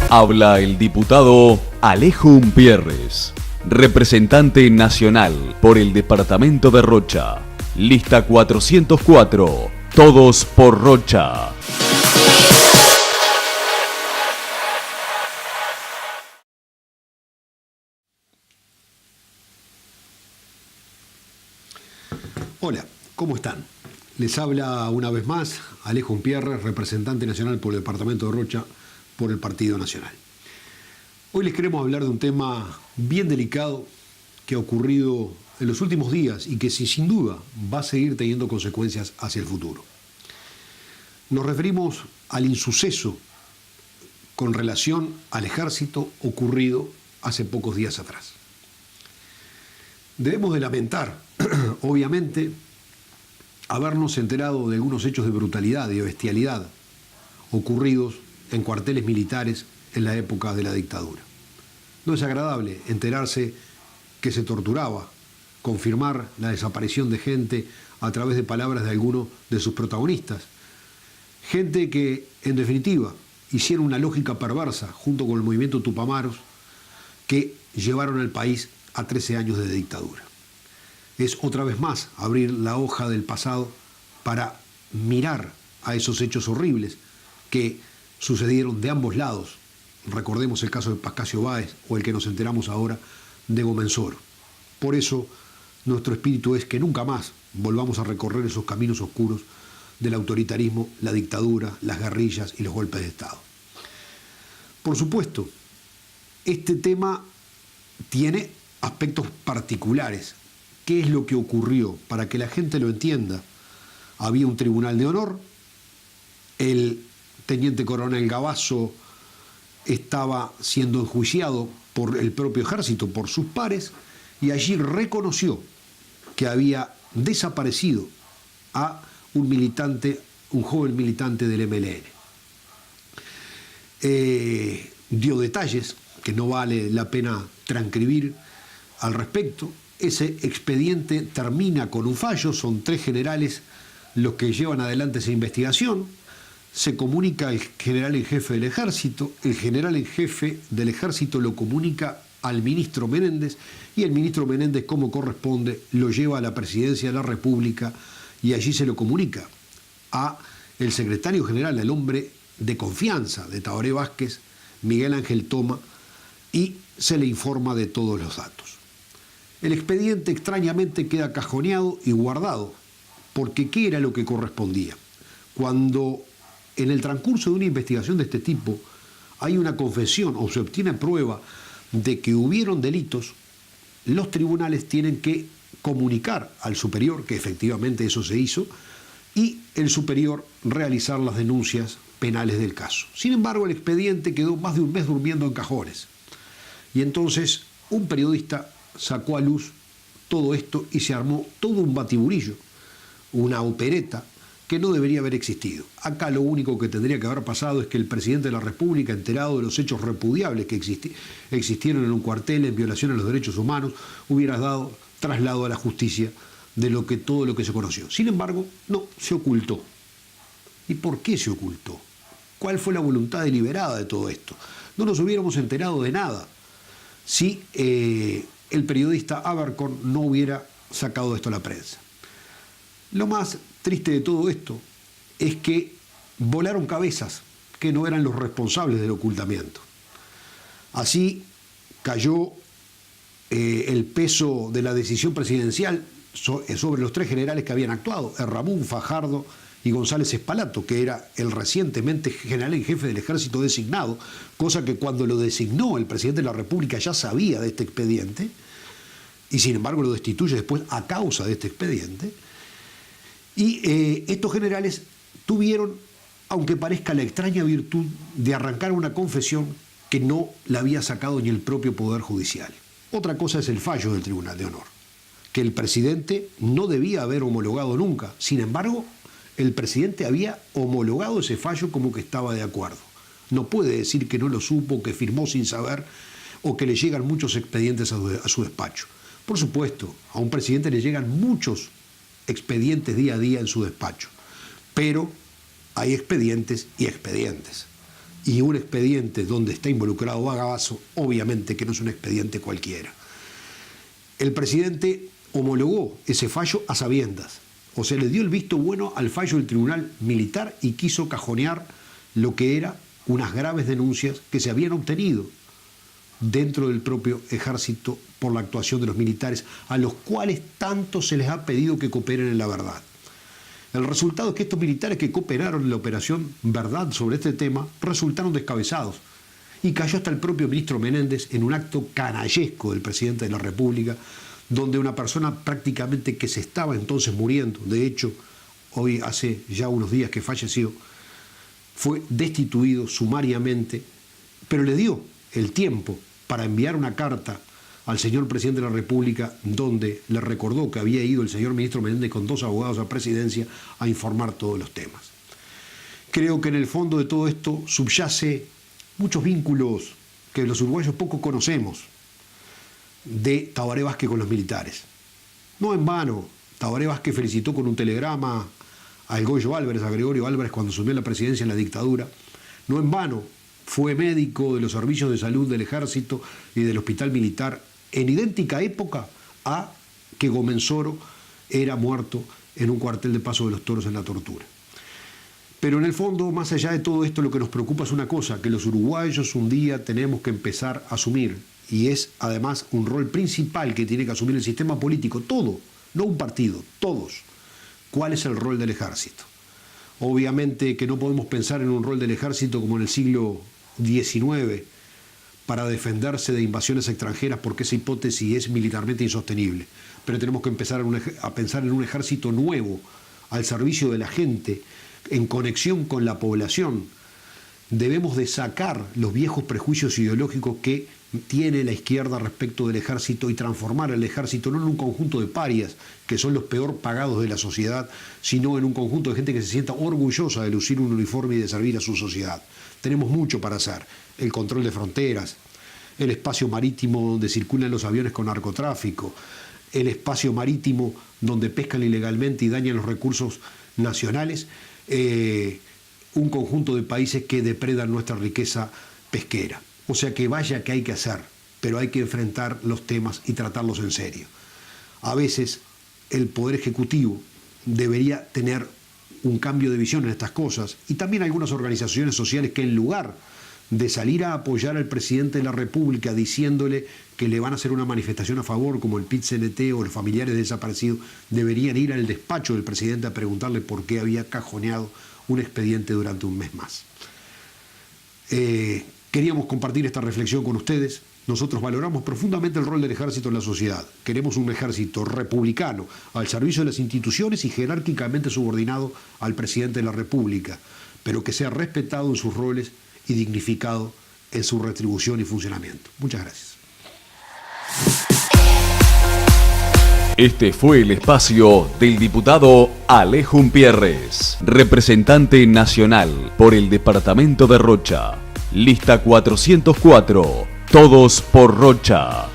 Habla el diputado Alejo Umpierres, representante nacional por el departamento de Rocha. Lista 404, todos por Rocha. Hola, ¿cómo están? Les habla una vez más Alejo Umpierres, representante nacional por el departamento de Rocha, por el Partido Nacional. Hoy les queremos hablar de un tema bien delicado que ha ocurrido en los últimos días y que sin duda va a seguir teniendo consecuencias hacia el futuro. Nos referimos al insuceso con relación al ejército ocurrido hace pocos días atrás. Debemos de lamentar, obviamente, habernos enterado de algunos hechos de brutalidad y de bestialidad ocurridos en cuarteles militares en la época de la dictadura. No es agradable enterarse que se torturaba, confirmar la desaparición de gente a través de palabras de algunos de sus protagonistas. Gente que, en definitiva, hicieron una lógica perversa junto con el movimiento Tupamaros que llevaron al país a 13 años de dictadura. Es otra vez más abrir la hoja del pasado para mirar a esos hechos horribles que sucedieron de ambos lados. Recordemos el caso de Pascasio Báez o el que nos enteramos ahora de Gomenzoro. Por eso nuestro espíritu es que nunca más volvamos a recorrer esos caminos oscuros del autoritarismo, la dictadura, las guerrillas y los golpes de Estado. Por supuesto, este tema tiene aspectos particulares. ¿Qué es lo que ocurrió? Para que la gente lo entienda, había un tribunal de honor, el teniente coronel Gabazo estaba siendo enjuiciado por el propio ejército, por sus pares, y allí reconoció que había desaparecido a un militante, un joven militante del MLN. Dio detalles que no vale la pena transcribir al respecto. Ese expediente termina con un fallo, son 3 generales los que llevan adelante esa investigación. Se comunica al general en jefe del ejército, el general en jefe del ejército lo comunica al ministro Menéndez y el ministro Menéndez, como corresponde, lo lleva a la presidencia de la República y allí se lo comunica a el secretario general, el hombre de confianza de Tabaré Vázquez, Miguel Ángel Toma, y se le informa de todos los datos. El expediente extrañamente queda cajoneado y guardado, porque ¿qué era lo que correspondía? Cuando en el transcurso de una investigación de este tipo hay una confesión o se obtiene prueba de que hubieron delitos, los tribunales tienen que comunicar al superior que efectivamente eso se hizo y el superior realizar las denuncias penales del caso. Sin embargo, el expediente quedó más de un mes durmiendo en cajones y entonces un periodista sacó a luz todo esto y se armó todo un batiburillo, una opereta que no debería haber existido. Acá lo único que tendría que haber pasado es que el presidente de la República, enterado de los hechos repudiables que existieron en un cuartel en violación a los derechos humanos, hubiera dado traslado a la justicia de todo lo que se conoció. Sin embargo, no, se ocultó. ¿Y por qué se ocultó? ¿Cuál fue la voluntad deliberada de todo esto? No nos hubiéramos enterado de nada si el periodista Abercorn no hubiera sacado esto a la prensa. Lo más triste de todo esto es que volaron cabezas que no eran los responsables del ocultamiento. Así cayó el peso de la decisión presidencial sobre los 3 generales que habían actuado, Errabún, Fajardo y González Espalato, que era el recientemente general en jefe del ejército designado, cosa que cuando lo designó el presidente de la República ya sabía de este expediente, y sin embargo lo destituye después a causa de este expediente. Y estos generales tuvieron, aunque parezca la extraña virtud, de arrancar una confesión que no la había sacado ni el propio Poder Judicial. Otra cosa es el fallo del Tribunal de Honor, que el presidente no debía haber homologado nunca. Sin embargo, el presidente había homologado ese fallo como que estaba de acuerdo. No puede decir que no lo supo, que firmó sin saber o que le llegan muchos expedientes a su despacho. Por supuesto, a un presidente le llegan muchos expedientes día a día en su despacho, pero hay expedientes y expedientes. y un expediente donde está involucrado Bagabaso, obviamente que no es un expediente cualquiera. El presidente homologó ese fallo a sabiendas, o sea, le dio el visto bueno al fallo del Tribunal Militar y quiso cajonear lo que eran unas graves denuncias que se habían obtenido dentro del propio ejército por la actuación de los militares, a los cuales tanto se les ha pedido que cooperen en la verdad. El resultado es que estos militares que cooperaron en la operación Verdad sobre este tema resultaron descabezados y cayó hasta el propio ministro Menéndez en un acto canallesco del presidente de la República, donde una persona prácticamente que se estaba entonces muriendo, de hecho, hoy hace ya unos días que falleció, fue destituido sumariamente, pero le dio el tiempo para enviar una carta al señor presidente de la República donde le recordó que había ido el señor ministro Menéndez con 2 abogados a presidencia a informar todos los temas. Creo que en el fondo de todo esto subyace muchos vínculos que los uruguayos poco conocemos de Tabaré Vázquez con los militares. No en vano, Tabaré Vázquez felicitó con un telegrama al Goyo Álvarez, a Gregorio Álvarez, cuando asumió la presidencia en la dictadura. No en vano fue médico de los servicios de salud del ejército y del hospital militar en idéntica época a que Gómez Oro era muerto en un cuartel de Paso de los Toros en la tortura. Pero en el fondo, más allá de todo esto, lo que nos preocupa es una cosa, que los uruguayos un día tenemos que empezar a asumir, y es además un rol principal que tiene que asumir el sistema político, todo, no un partido, todos. ¿Cuál es el rol del ejército? Obviamente que no podemos pensar en un rol del ejército como en el siglo XIX para defenderse de invasiones extranjeras, porque esa hipótesis es militarmente insostenible. Pero tenemos que empezar a pensar en un ejército nuevo, al servicio de la gente, en conexión con la población. Debemos de sacar los viejos prejuicios ideológicos que tiene la izquierda respecto del ejército y transformar el ejército no en un conjunto de parias, que son los peor pagados de la sociedad, sino en un conjunto de gente que se sienta orgullosa de lucir un uniforme y de servir a su sociedad. Tenemos mucho para hacer. El control de fronteras, el espacio marítimo donde circulan los aviones con narcotráfico, el espacio marítimo donde pescan ilegalmente y dañan los recursos nacionales, un conjunto de países que depredan nuestra riqueza pesquera. O sea que vaya que hay que hacer, pero hay que enfrentar los temas y tratarlos en serio. A veces el Poder Ejecutivo debería tener un cambio de visión en estas cosas, y también algunas organizaciones sociales que en lugar de salir a apoyar al presidente de la República diciéndole que le van a hacer una manifestación a favor, como el PIT-CNT o los familiares de desaparecidos, deberían ir al despacho del presidente a preguntarle por qué había cajoneado un expediente durante un mes más. Queríamos compartir esta reflexión con ustedes. Nosotros valoramos profundamente el rol del ejército en la sociedad. Queremos un ejército republicano, al servicio de las instituciones y jerárquicamente subordinado al presidente de la República, pero que sea respetado en sus roles y dignificado en su retribución y funcionamiento. Muchas gracias. Este fue el espacio del diputado Alejo Umpierres, representante nacional por el departamento de Rocha. Lista 404, todos por Rocha.